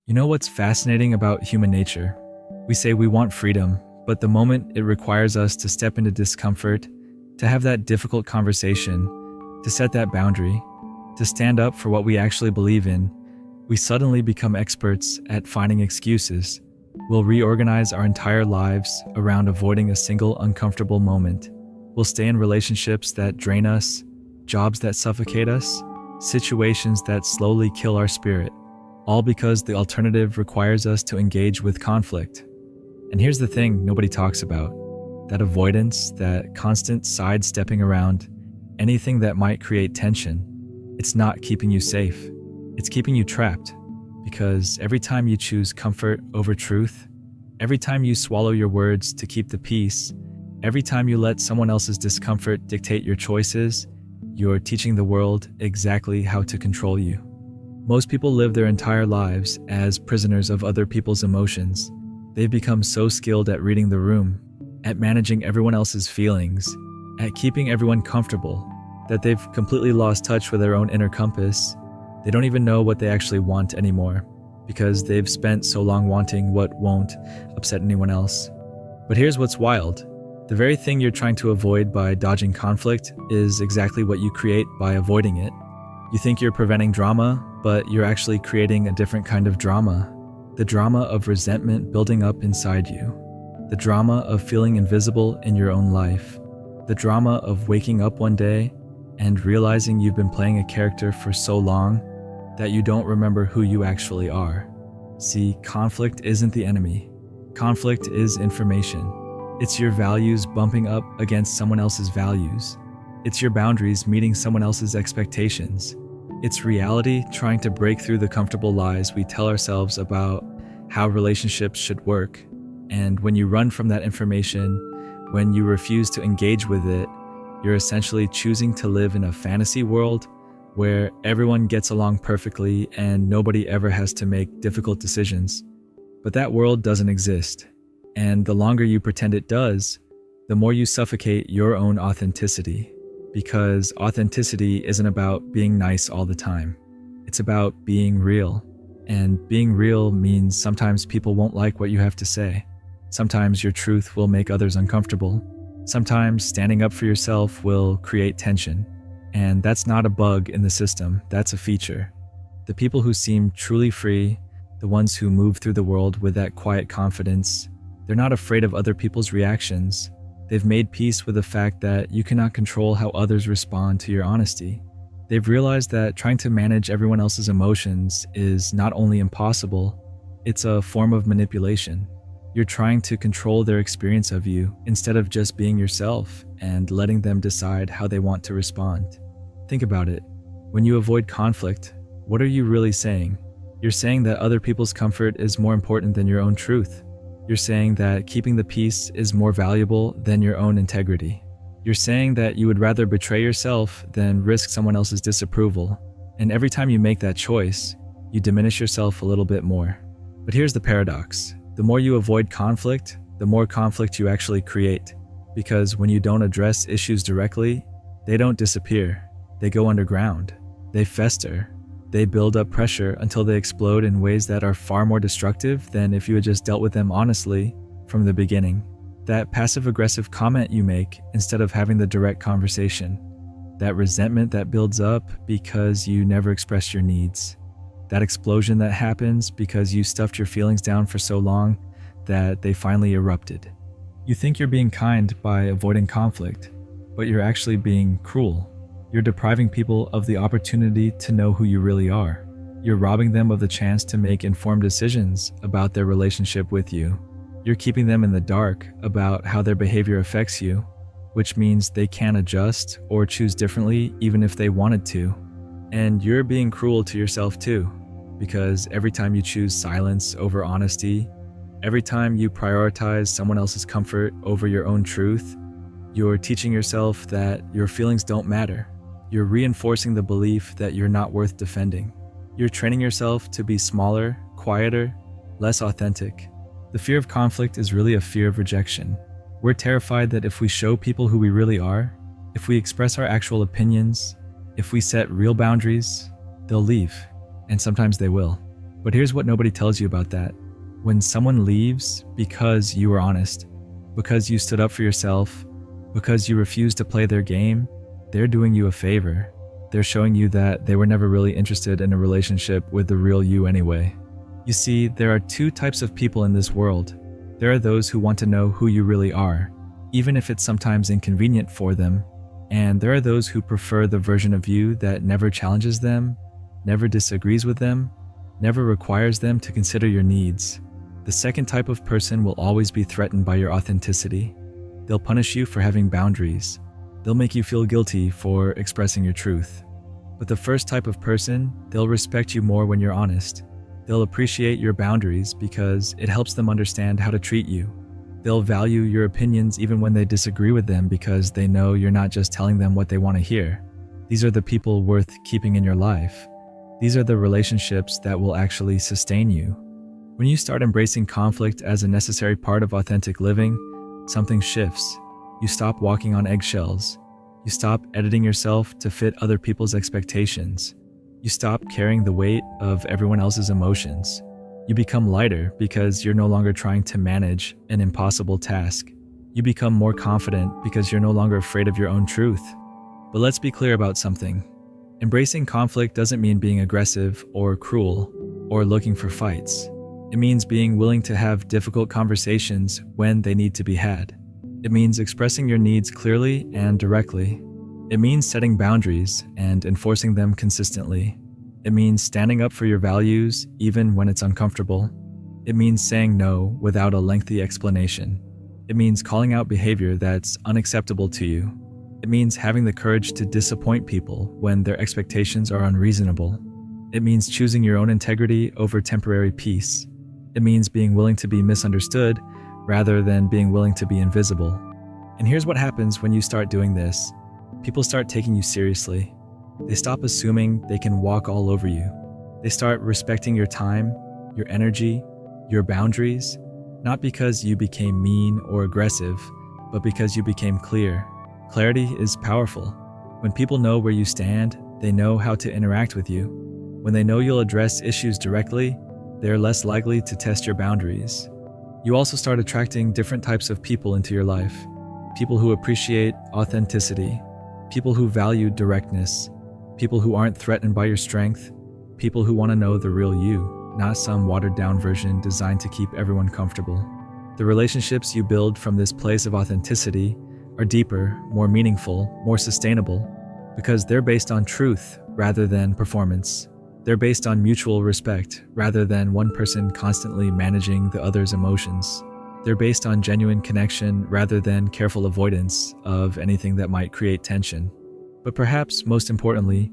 You know what's fascinating about human nature? We say we want freedom, but the moment it requires us to step into discomfort, to have that difficult conversation, to set that boundary, to stand up for what we actually believe in, we suddenly become experts at finding excuses. We'll reorganize our entire lives around avoiding a single uncomfortable moment. We'll stay in relationships that drain us, jobs that suffocate us, situations that slowly kill our spirit, all because the alternative requires us to engage with conflict. And here's the thing nobody talks about: that avoidance, that constant sidestepping around anything that might create tension. It's not keeping you safe. It's keeping you trapped. Because every time you choose comfort over truth, every time you swallow your words to keep the peace, every time you let someone else's discomfort dictate your choices, you're teaching the world exactly how to control you. Most people live their entire lives as prisoners of other people's emotions. They've become so skilled at reading the room, at managing everyone else's feelings, at keeping everyone comfortable, that they've completely lost touch with their own inner compass. They don't even know what they actually want anymore, because they've spent so long wanting what won't upset anyone else. But here's what's wild. The very thing you're trying to avoid by dodging conflict is exactly what you create by avoiding it. You think you're preventing drama, but you're actually creating a different kind of drama. The drama of resentment building up inside you. The drama of feeling invisible in your own life. The drama of waking up one day and realizing you've been playing a character for so long that you don't remember who you actually are. See, conflict isn't the enemy. Conflict is information. It's your values bumping up against someone else's values. It's your boundaries meeting someone else's expectations. It's reality trying to break through the comfortable lies we tell ourselves about how relationships should work. And when you run from that information, when you refuse to engage with it, you're essentially choosing to live in a fantasy world where everyone gets along perfectly and nobody ever has to make difficult decisions. But that world doesn't exist. And the longer you pretend it does, the more you suffocate your own authenticity. Because authenticity isn't about being nice all the time. It's about being real. And being real means sometimes people won't like what you have to say. Sometimes your truth will make others uncomfortable. Sometimes standing up for yourself will create tension. And that's not a bug in the system, that's a feature. The people who seem truly free, the ones who move through the world with that quiet confidence, they're not afraid of other people's reactions. They've made peace with the fact that you cannot control how others respond to your honesty. They've realized that trying to manage everyone else's emotions is not only impossible, it's a form of manipulation. You're trying to control their experience of you instead of just being yourself and letting them decide how they want to respond. Think about it. When you avoid conflict, what are you really saying? You're saying that other people's comfort is more important than your own truth. You're saying that keeping the peace is more valuable than your own integrity. You're saying that you would rather betray yourself than risk someone else's disapproval. And every time you make that choice, you diminish yourself a little bit more. But here's the paradox. The more you avoid conflict, the more conflict you actually create. Because when you don't address issues directly, they don't disappear. They go underground. They fester. They build up pressure until they explode in ways that are far more destructive than if you had just dealt with them honestly from the beginning. That passive-aggressive comment you make instead of having the direct conversation. That resentment that builds up because you never expressed your needs. That explosion that happens because you stuffed your feelings down for so long that they finally erupted. You think you're being kind by avoiding conflict, but you're actually being cruel. You're depriving people of the opportunity to know who you really are. You're robbing them of the chance to make informed decisions about their relationship with you. You're keeping them in the dark about how their behavior affects you, which means they can't adjust or choose differently even if they wanted to. And you're being cruel to yourself too, because every time you choose silence over honesty, every time you prioritize someone else's comfort over your own truth, you're teaching yourself that your feelings don't matter. You're reinforcing the belief that you're not worth defending. You're training yourself to be smaller, quieter, less authentic. The fear of conflict is really a fear of rejection. We're terrified that if we show people who we really are, if we express our actual opinions, if we set real boundaries, they'll leave. And sometimes they will. But here's what nobody tells you about that. When someone leaves because you were honest, because you stood up for yourself, because you refused to play their game, they're doing you a favor. They're showing you that they were never really interested in a relationship with the real you anyway. You see, there are two types of people in this world. There are those who want to know who you really are, even if it's sometimes inconvenient for them. And there are those who prefer the version of you that never challenges them, never disagrees with them, never requires them to consider your needs. The second type of person will always be threatened by your authenticity. They'll punish you for having boundaries. They'll make you feel guilty for expressing your truth. But the first type of person, they'll respect you more when you're honest. They'll appreciate your boundaries because it helps them understand how to treat you. They'll value your opinions even when they disagree with them because they know you're not just telling them what they want to hear. These are the people worth keeping in your life. These are the relationships that will actually sustain you. When you start embracing conflict as a necessary part of authentic living, something shifts. You stop walking on eggshells. You stop editing yourself to fit other people's expectations. You stop carrying the weight of everyone else's emotions. You become lighter because you're no longer trying to manage an impossible task. You become more confident because you're no longer afraid of your own truth. But let's be clear about something. Embracing conflict doesn't mean being aggressive or cruel or looking for fights. It means being willing to have difficult conversations when they need to be had. It means expressing your needs clearly and directly. It means setting boundaries and enforcing them consistently. It means standing up for your values even when it's uncomfortable. It means saying no without a lengthy explanation. It means calling out behavior that's unacceptable to you. It means having the courage to disappoint people when their expectations are unreasonable. It means choosing your own integrity over temporary peace. It means being willing to be misunderstood rather than being willing to be invisible. And here's what happens when you start doing this. People start taking you seriously. They stop assuming they can walk all over you. They start respecting your time, your energy, your boundaries, not because you became mean or aggressive, but because you became clear. Clarity is powerful. When people know where you stand, they know how to interact with you. When they know you'll address issues directly, they're less likely to test your boundaries. You also start attracting different types of people into your life. People who appreciate authenticity, people who value directness, people who aren't threatened by your strength, people who want to know the real you, not some watered-down version designed to keep everyone comfortable. The relationships you build from this place of authenticity are deeper, more meaningful, more sustainable, because they're based on truth rather than performance. They're based on mutual respect rather than one person constantly managing the other's emotions. They're based on genuine connection rather than careful avoidance of anything that might create tension. But perhaps most importantly,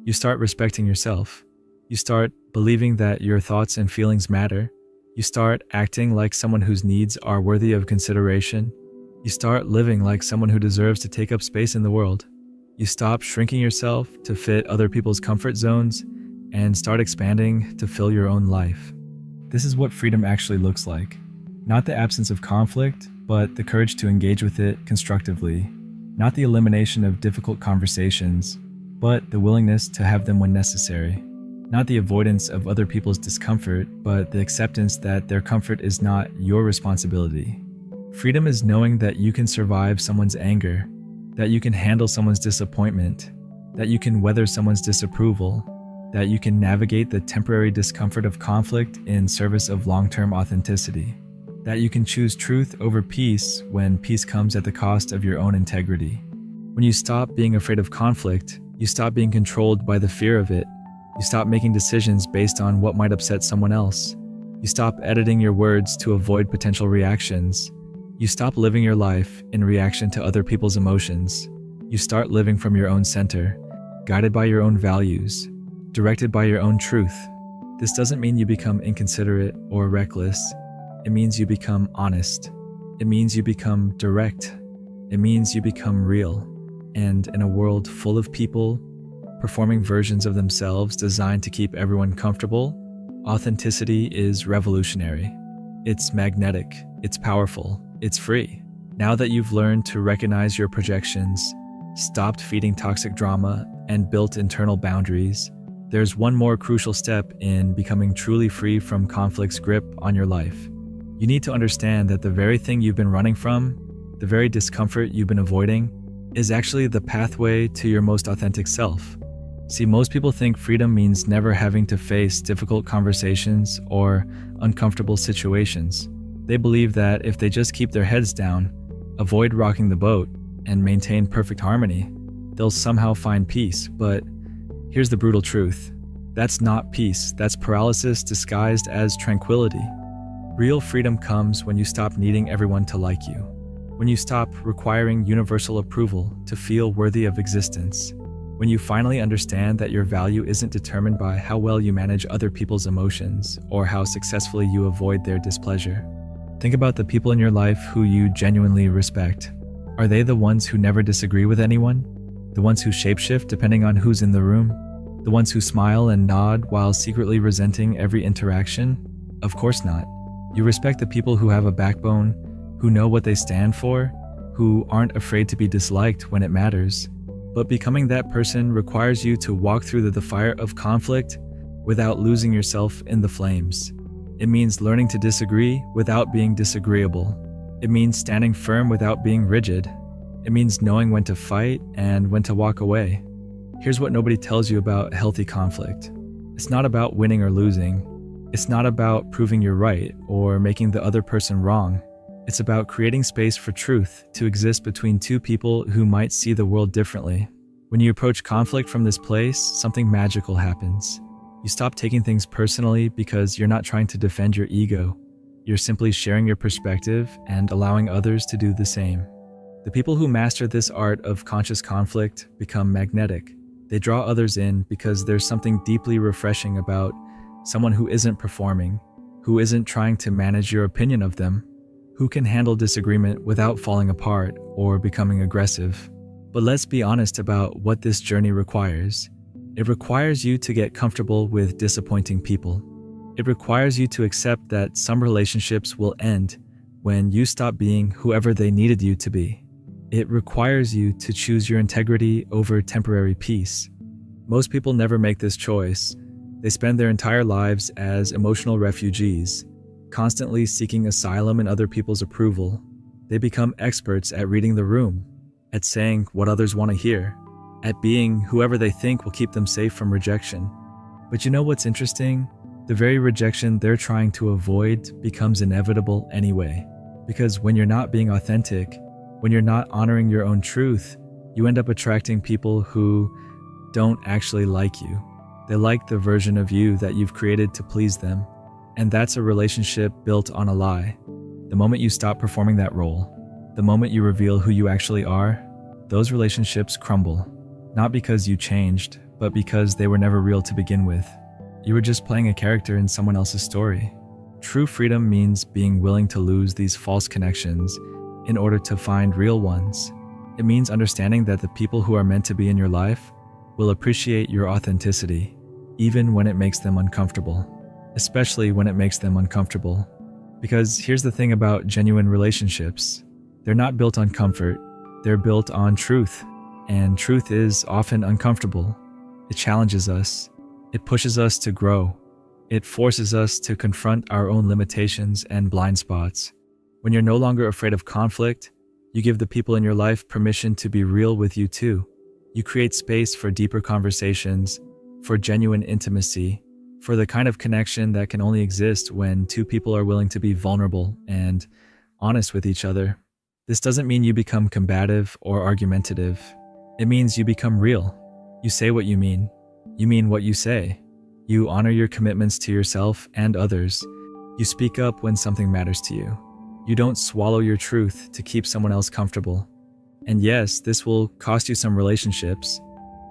you start respecting yourself. You start believing that your thoughts and feelings matter. You start acting like someone whose needs are worthy of consideration. You start living like someone who deserves to take up space in the world. You stop shrinking yourself to fit other people's comfort zones and start expanding to fill your own life. This is what freedom actually looks like. Not the absence of conflict, but the courage to engage with it constructively. Not the elimination of difficult conversations, but the willingness to have them when necessary. Not the avoidance of other people's discomfort, but the acceptance that their comfort is not your responsibility. Freedom is knowing that you can survive someone's anger, that you can handle someone's disappointment, that you can weather someone's disapproval, that you can navigate the temporary discomfort of conflict in service of long-term authenticity, that you can choose truth over peace when peace comes at the cost of your own integrity. When you stop being afraid of conflict, you stop being controlled by the fear of it. You stop making decisions based on what might upset someone else. You stop editing your words to avoid potential reactions. You stop living your life in reaction to other people's emotions. You start living from your own center, guided by your own values, directed by your own truth. This doesn't mean you become inconsiderate or reckless. It means you become honest. It means you become direct. It means you become real. And in a world full of people performing versions of themselves designed to keep everyone comfortable, authenticity is revolutionary. It's magnetic. It's powerful. It's free. Now that you've learned to recognize your projections, stopped feeding toxic drama, and built internal boundaries, there's one more crucial step in becoming truly free from conflict's grip on your life. You need to understand that the very thing you've been running from, the very discomfort you've been avoiding, is actually the pathway to your most authentic self. See, most people think freedom means never having to face difficult conversations or uncomfortable situations. They believe that if they just keep their heads down, avoid rocking the boat, and maintain perfect harmony, they'll somehow find peace. But here's the brutal truth. That's not peace. That's paralysis disguised as tranquility. Real freedom comes when you stop needing everyone to like you, when you stop requiring universal approval to feel worthy of existence, when you finally understand that your value isn't determined by how well you manage other people's emotions or how successfully you avoid their displeasure. Think about the people in your life who you genuinely respect. Are they the ones who never disagree with anyone? The ones who shapeshift depending on who's in the room? The ones who smile and nod while secretly resenting every interaction? Of course not. You respect the people who have a backbone, who know what they stand for, who aren't afraid to be disliked when it matters. But becoming that person requires you to walk through the fire of conflict without losing yourself in the flames. It means learning to disagree without being disagreeable. It means standing firm without being rigid. It means knowing when to fight and when to walk away. Here's what nobody tells you about healthy conflict. It's not about winning or losing. It's not about proving you're right or making the other person wrong. It's about creating space for truth to exist between two people who might see the world differently. When you approach conflict from this place, something magical happens. You stop taking things personally because you're not trying to defend your ego. You're simply sharing your perspective and allowing others to do the same. The people who master this art of conscious conflict become magnetic. They draw others in because there's something deeply refreshing about someone who isn't performing, who isn't trying to manage your opinion of them, who can handle disagreement without falling apart or becoming aggressive. But let's be honest about what this journey requires. It requires you to get comfortable with disappointing people. It requires you to accept that some relationships will end when you stop being whoever they needed you to be. It requires you to choose your integrity over temporary peace. Most people never make this choice. They spend their entire lives as emotional refugees, constantly seeking asylum in other people's approval. They become experts at reading the room, at saying what others want to hear, at being whoever they think will keep them safe from rejection. But you know what's interesting? The very rejection they're trying to avoid becomes inevitable anyway. Because when you're not being authentic, when you're not honoring your own truth, you end up attracting people who don't actually like you. They like the version of you that you've created to please them. And that's a relationship built on a lie. The moment you stop performing that role, the moment you reveal who you actually are, those relationships crumble. Not because you changed, but because they were never real to begin with. You were just playing a character in someone else's story. True freedom means being willing to lose these false connections in order to find real ones. It means understanding that the people who are meant to be in your life will appreciate your authenticity, even when it makes them uncomfortable. Especially when it makes them uncomfortable. Because here's the thing about genuine relationships. They're not built on comfort, they're built on truth. And truth is often uncomfortable. It challenges us. It pushes us to grow. It forces us to confront our own limitations and blind spots. When you're no longer afraid of conflict, you give the people in your life permission to be real with you too. You create space for deeper conversations, for genuine intimacy, for the kind of connection that can only exist when two people are willing to be vulnerable and honest with each other. This doesn't mean you become combative or argumentative. It means you become real. You say what you mean. You mean what you say. You honor your commitments to yourself and others. You speak up when something matters to you. You don't swallow your truth to keep someone else comfortable. And yes, this will cost you some relationships,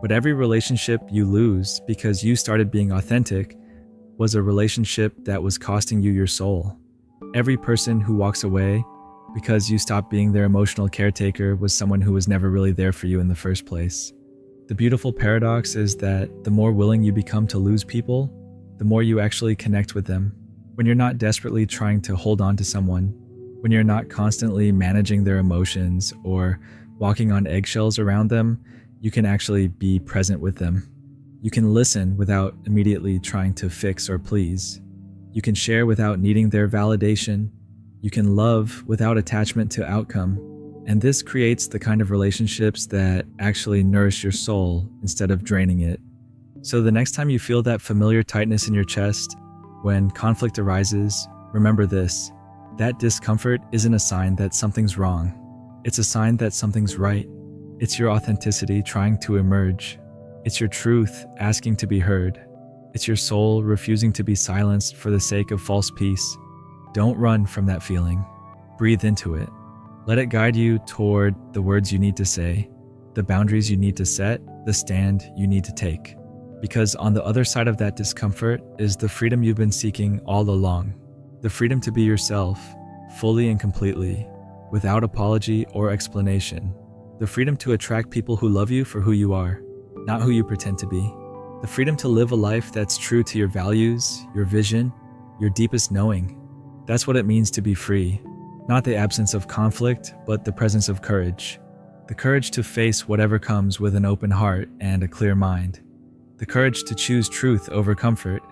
but every relationship you lose because you started being authentic was a relationship that was costing you your soul. Every person who walks away because you stopped being their emotional caretaker was someone who was never really there for you in the first place. The beautiful paradox is that the more willing you become to lose people, the more you actually connect with them. When you're not desperately trying to hold on to someone, when you're not constantly managing their emotions or walking on eggshells around them, you can actually be present with them. You can listen without immediately trying to fix or please. You can share without needing their validation. You can love without attachment to outcome. And this creates the kind of relationships that actually nourish your soul instead of draining it. So the next time you feel that familiar tightness in your chest, when conflict arises, remember this: that discomfort isn't a sign that something's wrong. It's a sign that something's right. It's your authenticity trying to emerge. It's your truth asking to be heard. It's your soul refusing to be silenced for the sake of false peace. Don't run from that feeling. Breathe into it. Let it guide you toward the words you need to say, the boundaries you need to set, the stand you need to take. Because on the other side of that discomfort is the freedom you've been seeking all along. The freedom to be yourself, fully and completely, without apology or explanation. The freedom to attract people who love you for who you are, not who you pretend to be. The freedom to live a life that's true to your values, your vision, your deepest knowing. That's what it means to be free. Not the absence of conflict, but the presence of courage. The courage to face whatever comes with an open heart and a clear mind. The courage to choose truth over comfort,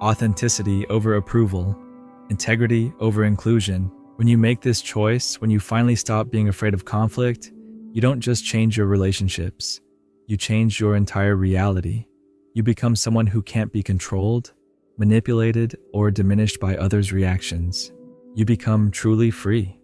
authenticity over approval, integrity over inclusion. When you make this choice, when you finally stop being afraid of conflict, you don't just change your relationships. You change your entire reality. You become someone who can't be controlled, manipulated, or diminished by others' reactions. You become truly free.